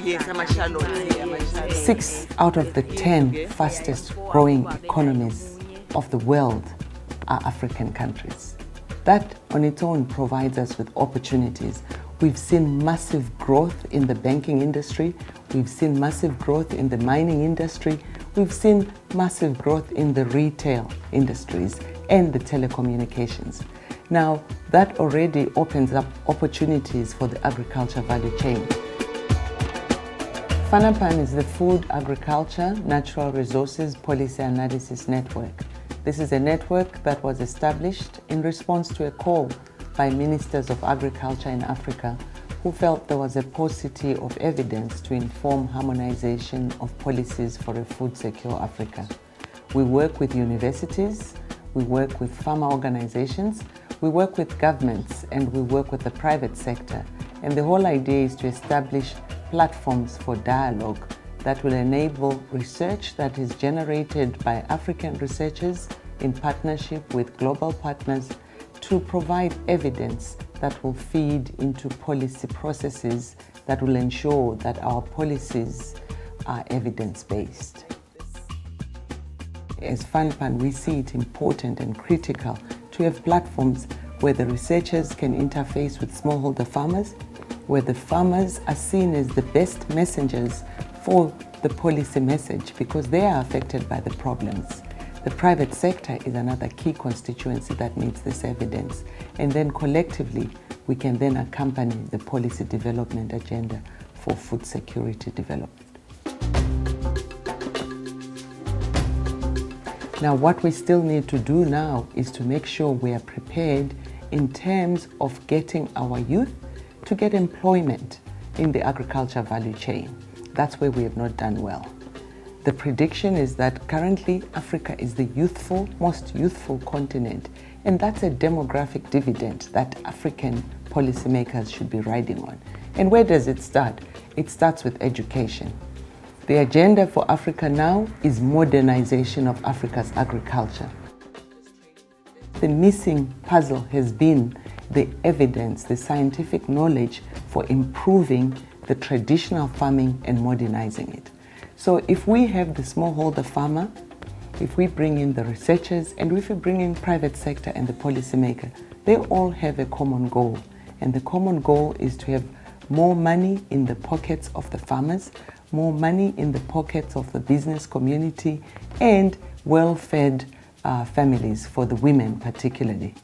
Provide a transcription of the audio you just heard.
6 out of the 10 fastest growing economies of the world are African countries. That on its own provides us with opportunities. We've seen massive growth in the banking industry. We've seen massive growth in the mining industry. We've seen massive growth in the retail industries and the telecommunications. Now, that already opens up opportunities for the agriculture value chain. FANAPAN is the Food, Agriculture, Natural Resources Policy Analysis Network. This is a network that was established in response to a call by ministers of agriculture in Africa who felt there was a paucity of evidence to inform harmonization of policies for a food-secure Africa. We work with universities, we work with farmer organizations, we work with governments, and we work with the private sector. And the whole idea is to establish platforms for dialogue that will enable research that is generated by African researchers in partnership with global partners to provide evidence that will feed into policy processes that will ensure that our policies are evidence-based. As FANAPAN, we see it important and critical to have platforms where the researchers can interface with smallholder farmers, where the farmers are seen as the best messengers for the policy message because they are affected by the problems. The private sector is another key constituency that needs this evidence. And then collectively, we can then accompany the policy development agenda for food security development. Now, what we still need to do now is to make sure we are prepared in terms of getting our youth to get employment in the agriculture value chain. That's where we have not done well. The prediction is that currently Africa is the most youthful continent, and that's a demographic dividend that African policymakers should be riding on. And where does it start? It starts with education. The agenda for Africa now is modernization of Africa's agriculture. The missing puzzle has been the evidence, the scientific knowledge for improving the traditional farming and modernizing it. So if we have the smallholder farmer, if we bring in the researchers, and if we bring in private sector and the policymaker, they all have a common goal. And the common goal is to have more money in the pockets of the farmers, more money in the pockets of the business community, and well-fed families for the women particularly.